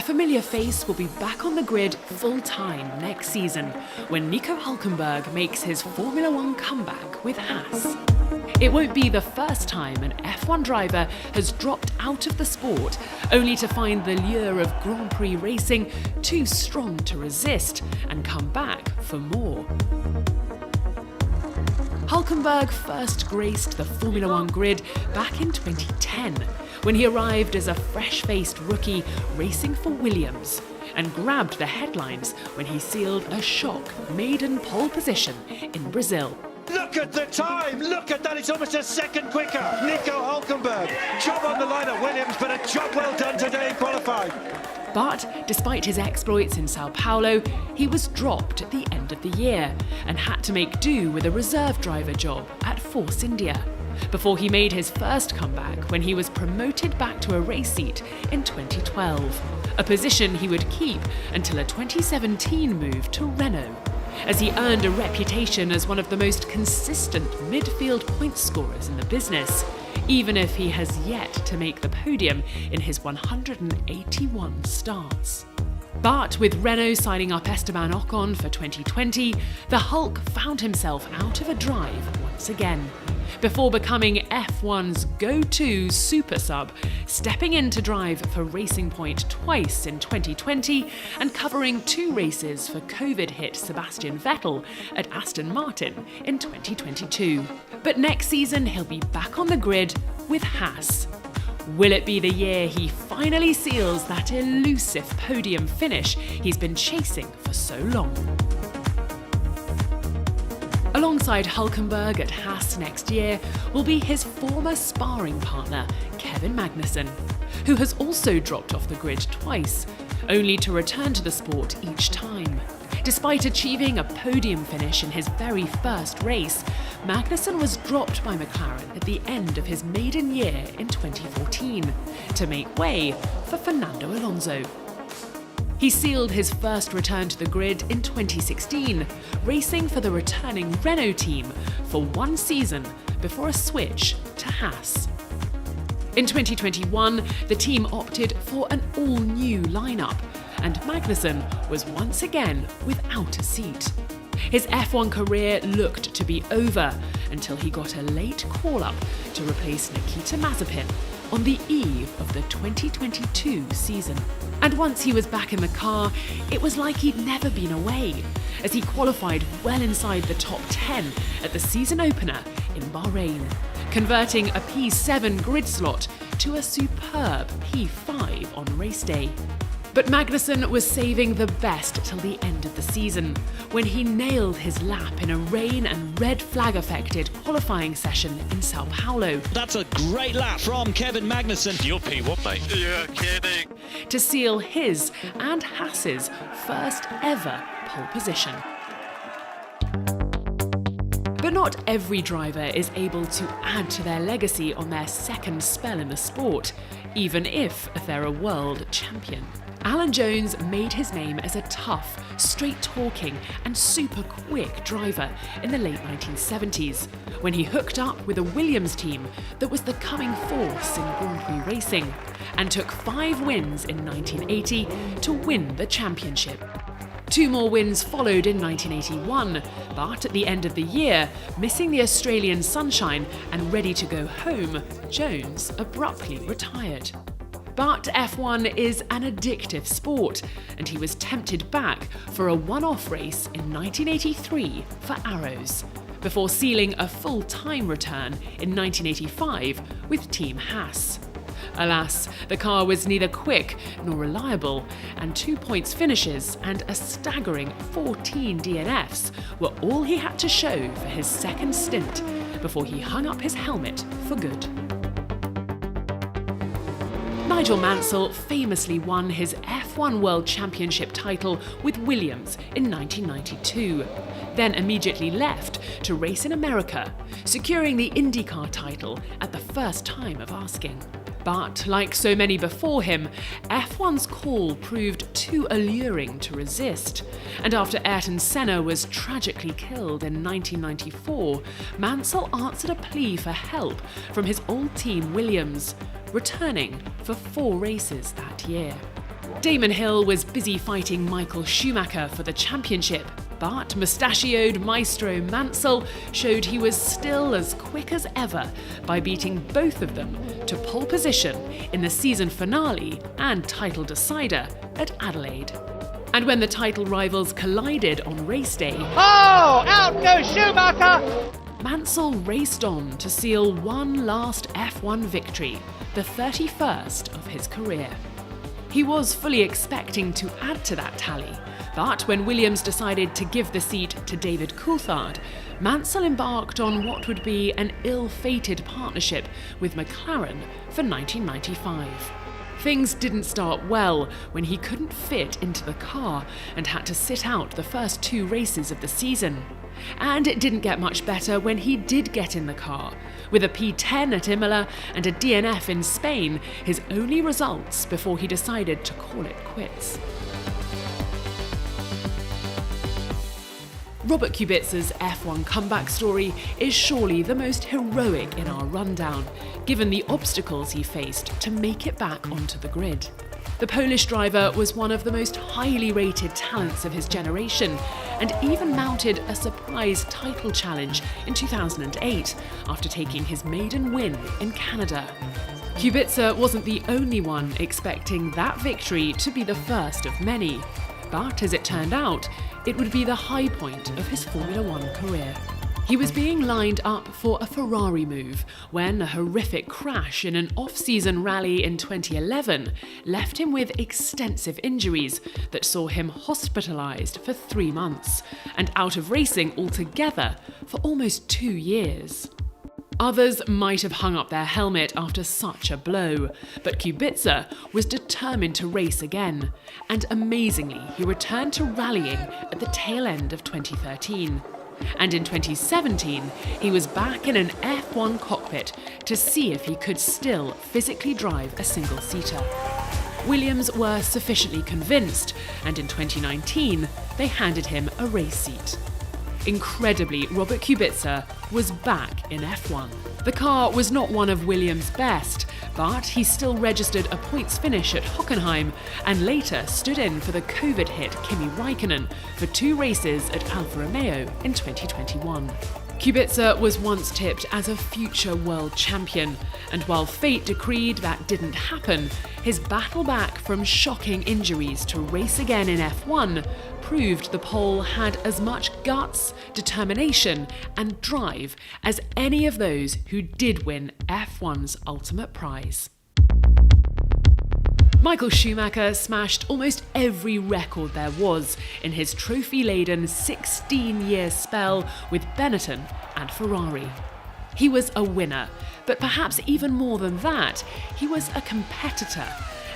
A familiar face will be back on the grid full-time next season when Nico Hulkenberg makes his Formula One comeback with Haas. It won't be the first time an F1 driver has dropped out of the sport, only to find the lure of Grand Prix racing too strong to resist and come back for more. Hulkenberg first graced the Formula One grid back in 2010, when he arrived as a fresh-faced rookie racing for Williams, and grabbed the headlines when he sealed a shock maiden pole position in Brazil. Look at the time! Look at that! It's almost a second quicker! Nico Hulkenberg! Job on the line at Williams, but a job well done today in qualifying. But despite his exploits in Sao Paulo, he was dropped at the end of the year and had to make do with a reserve driver job at Force India, before he made his first comeback when he was promoted back to a race seat in 2012, a position he would keep until a 2017 move to Renault, as he earned a reputation as one of the most consistent midfield point scorers in the business, even if he has yet to make the podium in his 181 starts. But with Renault signing up Esteban Ocon for 2020, the Hulk found himself out of a drive once again, before becoming F1's go-to super sub, stepping in to drive for Racing Point twice in 2020 and covering 2 races for COVID-hit Sebastian Vettel at Aston Martin in 2022. But next season he'll be back on the grid with Haas. Will it be the year he finally seals that elusive podium finish he's been chasing for so long? Alongside Hulkenberg at Haas next year will be his former sparring partner, Kevin Magnussen, who has also dropped off the grid twice, only to return to the sport each time. Despite achieving a podium finish in his very first race, Magnussen was dropped by McLaren at the end of his maiden year in 2014 to make way for Fernando Alonso. He sealed his first return to the grid in 2016, racing for the returning Renault team for 1 season before a switch to Haas. In 2021, the team opted for an all-new lineup, and Magnussen was once again without a seat. His F1 career looked to be over until he got a late call-up to replace Nikita Mazepin on the eve of the 2022 season. And once he was back in the car, it was like he'd never been away, as he qualified well inside the top 10 at the season opener in Bahrain, converting a P7 grid slot to a superb P5 on race day. But Magnussen was saving the best till the end of the season, when he nailed his lap in a rain and red flag affected qualifying session in Sao Paulo. That's a great lap from Kevin Magnussen. You're P1, mate. You're kidding. To seal his and Haas's first ever pole position. But not every driver is able to add to their legacy on their second spell in the sport, even if they're a world champion. Alan Jones made his name as a tough, straight-talking and super quick driver in the late 1970s, when he hooked up with a Williams team that was the coming force in Grand Prix racing, and took 5 wins in 1980 to win the championship. 2 more wins followed in 1981, but at the end of the year, missing the Australian sunshine and ready to go home, Jones abruptly retired. But F1 is an addictive sport, and he was tempted back for a one-off race in 1983 for Arrows, before sealing a full-time return in 1985 with Team Haas. Alas, the car was neither quick nor reliable, and 2 points finishes and a staggering 14 DNFs were all he had to show for his second stint before he hung up his helmet for good. Nigel Mansell famously won his F1 World Championship title with Williams in 1992, then immediately left to race in America, securing the IndyCar title at the first time of asking. But like so many before him, F1's call proved too alluring to resist, and after Ayrton Senna was tragically killed in 1994, Mansell answered a plea for help from his old team Williams, returning for 4 races that year. Damon Hill was busy fighting Michael Schumacher for the championship, but mustachioed Maestro Mansell showed he was still as quick as ever by beating both of them to pole position in the season finale and title decider at Adelaide. And when the title rivals collided on race day, out goes Schumacher! Mansell raced on to seal one last F1 victory, the 31st of his career. He was fully expecting to add to that tally, but when Williams decided to give the seat to David Coulthard, Mansell embarked on what would be an ill-fated partnership with McLaren for 1995. Things didn't start well when he couldn't fit into the car and had to sit out the first 2 races of the season. And it didn't get much better when he did get in the car, with a P10 at Imola and a DNF in Spain, his only results before he decided to call it quits. Robert Kubica's F1 comeback story is surely the most heroic in our rundown, given the obstacles he faced to make it back onto the grid. The Polish driver was one of the most highly rated talents of his generation, and even mounted a surprise title challenge in 2008 after taking his maiden win in Canada. Kubica wasn't the only one expecting that victory to be the first of many, but as it turned out, it would be the high point of his Formula One career. He was being lined up for a Ferrari move when a horrific crash in an off-season rally in 2011 left him with extensive injuries that saw him hospitalised for 3 months and out of racing altogether for almost 2 years. Others might have hung up their helmet after such a blow, but Kubica was determined to race again, and amazingly, he returned to rallying at the tail end of 2013. And in 2017, he was back in an F1 cockpit to see if he could still physically drive a single-seater. Williams were sufficiently convinced, and in 2019, they handed him a race seat. Incredibly, Robert Kubica was back in F1. The car was not one of Williams' best, but he still registered a points finish at Hockenheim and later stood in for the COVID-hit Kimi Raikkonen for 2 races at Alfa Romeo in 2021. Kubica was once tipped as a future world champion, and while fate decreed that didn't happen, his battle back from shocking injuries to race again in F1 proved the Pole had as much guts, determination, and drive as any of those who did win F1's ultimate prize. Michael Schumacher smashed almost every record there was in his trophy-laden 16-year spell with Benetton and Ferrari. He was a winner, but perhaps even more than that, he was a competitor.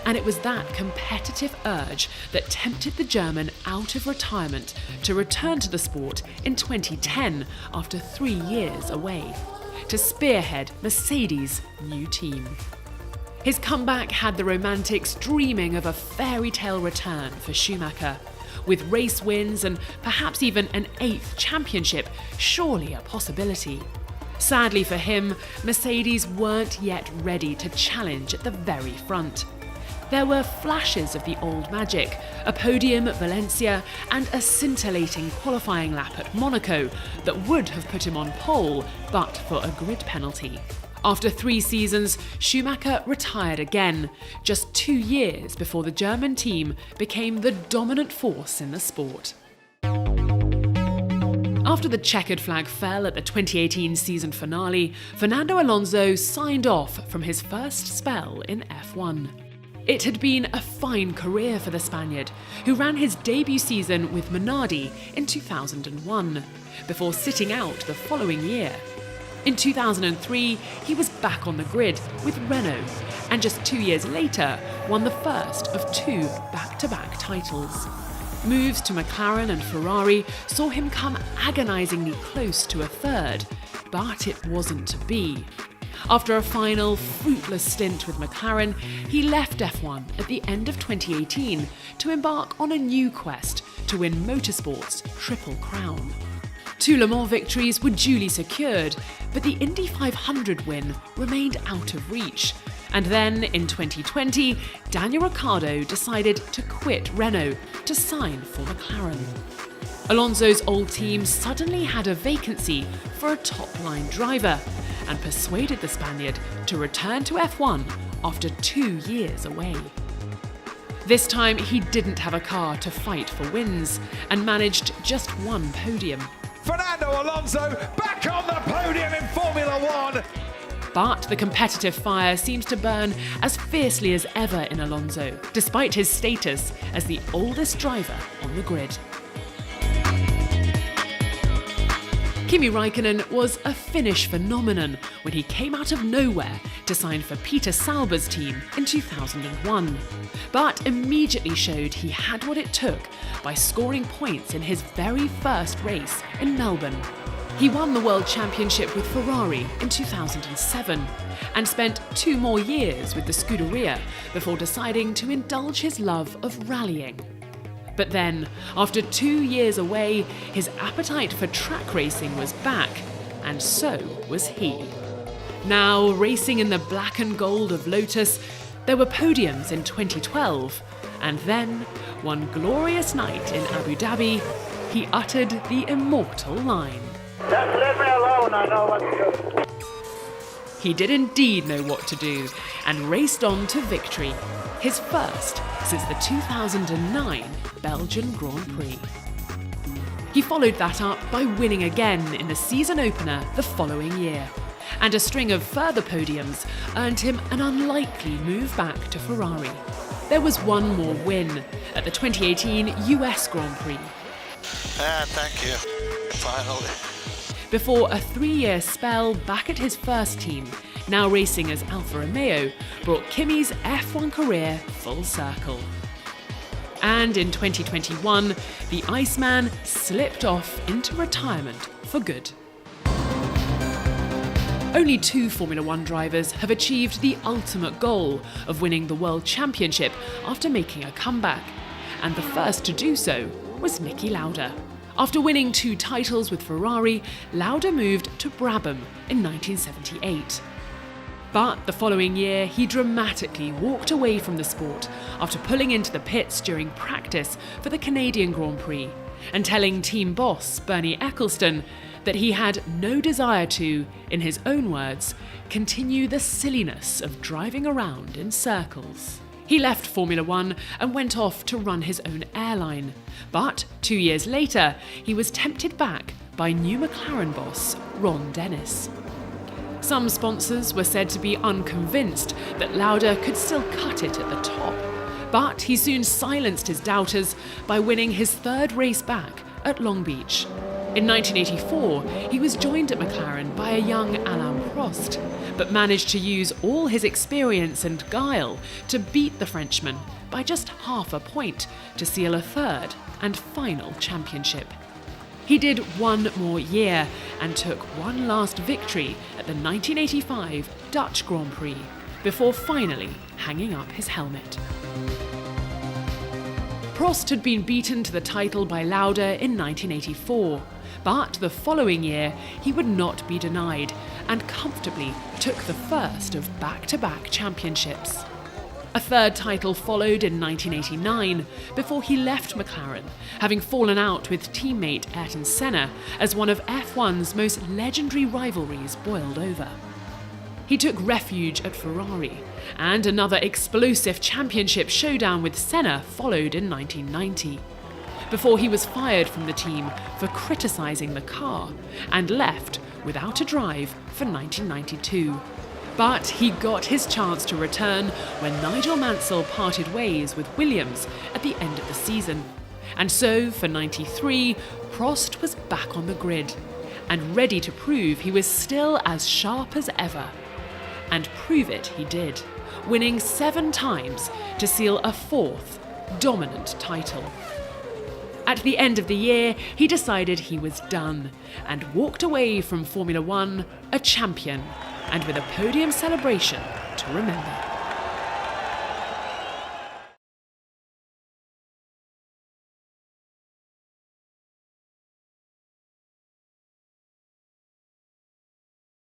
And it was that competitive urge that tempted the German out of retirement to return to the sport in 2010 after 3 years away, to spearhead Mercedes' new team. His comeback had the romantics dreaming of a fairy tale return for Schumacher, with race wins and perhaps even an 8th championship surely a possibility. Sadly for him, Mercedes weren't yet ready to challenge at the very front. There were flashes of the old magic, a podium at Valencia and a scintillating qualifying lap at Monaco that would have put him on pole but for a grid penalty. After 3 seasons, Schumacher retired again, just 2 years before the German team became the dominant force in the sport. After the checkered flag fell at the 2018 season finale, Fernando Alonso signed off from his first spell in F1. It had been a fine career for the Spaniard, who ran his debut season with Minardi in 2001, before sitting out the following year. In 2003, he was back on the grid with Renault, and just 2 years later, won the first of 2 back-to-back titles. Moves to McLaren and Ferrari saw him come agonisingly close to a 3rd, but it wasn't to be. After a final, fruitless stint with McLaren, he left F1 at the end of 2018 to embark on a new quest to win motorsport's Triple Crown. 2 Le Mans victories were duly secured, but the Indy 500 win remained out of reach, And then, in 2020, Daniel Ricciardo decided to quit Renault to sign for McLaren. Alonso's old team suddenly had a vacancy for a top-line driver and persuaded the Spaniard to return to F1 after 2 years away. This time, he didn't have a car to fight for wins and managed just one podium. Fernando Alonso back on the podium in Formula One. But the competitive fire seems to burn as fiercely as ever in Alonso, despite his status as the oldest driver on the grid. Kimi Raikkonen was a Finnish phenomenon when he came out of nowhere to sign for Peter Sauber's team in 2001, but immediately showed he had what it took by scoring points in his very first race in Melbourne. He won the World Championship with Ferrari in 2007 and spent 2 more years with the Scuderia before deciding to indulge his love of rallying. But then, after 2 years away, his appetite for track racing was back, and so was he. Now, racing in the black and gold of Lotus, there were podiums in 2012, and then, one glorious night in Abu Dhabi, he uttered the immortal line. Just leave me alone, I know what to do. He did indeed know what to do, and raced on to victory, his first since the 2009 Belgian Grand Prix. He followed that up by winning again in the season opener the following year, and a string of further podiums earned him an unlikely move back to Ferrari. There was one more win at the 2018 US Grand Prix. Thank you. Finally. Before a 3-year spell back at his first team, now racing as Alfa Romeo, brought Kimi's F1 career full circle. And in 2021, the Iceman slipped off into retirement for good. Only 2 Formula One drivers have achieved the ultimate goal of winning the World Championship after making a comeback, and the first to do so was Niki Lauda. After winning 2 titles with Ferrari, Lauda moved to Brabham in 1978. But the following year, he dramatically walked away from the sport after pulling into the pits during practice for the Canadian Grand Prix and telling team boss Bernie Ecclestone that he had no desire to, in his own words, continue the silliness of driving around in circles. He left Formula One and went off to run his own airline. But 2 years later, he was tempted back by new McLaren boss Ron Dennis. Some sponsors were said to be unconvinced that Lauda could still cut it at the top, but he soon silenced his doubters by winning his 3rd race back at Long Beach. In 1984, he was joined at McLaren by a young Alain Prost, but managed to use all his experience and guile to beat the Frenchman by just half a point to seal a 3rd and final championship. He did 1 more year and took one last victory at the 1985 Dutch Grand Prix before finally hanging up his helmet. Prost had been beaten to the title by Lauda in 1984, but the following year he would not be denied and comfortably took the first of back-to-back championships. A 3rd title followed in 1989 before he left McLaren, having fallen out with teammate Ayrton Senna as one of F1's most legendary rivalries boiled over. He took refuge at Ferrari, and another explosive championship showdown with Senna followed in 1990, before he was fired from the team for criticising the car and left without a drive for 1992. But he got his chance to return when Nigel Mansell parted ways with Williams at the end of the season. And so, for 93, Prost was back on the grid and ready to prove he was still as sharp as ever. And prove it he did, winning 7 times to seal a 4th dominant title. At the end of the year, he decided he was done and walked away from Formula One a champion and with a podium celebration to remember.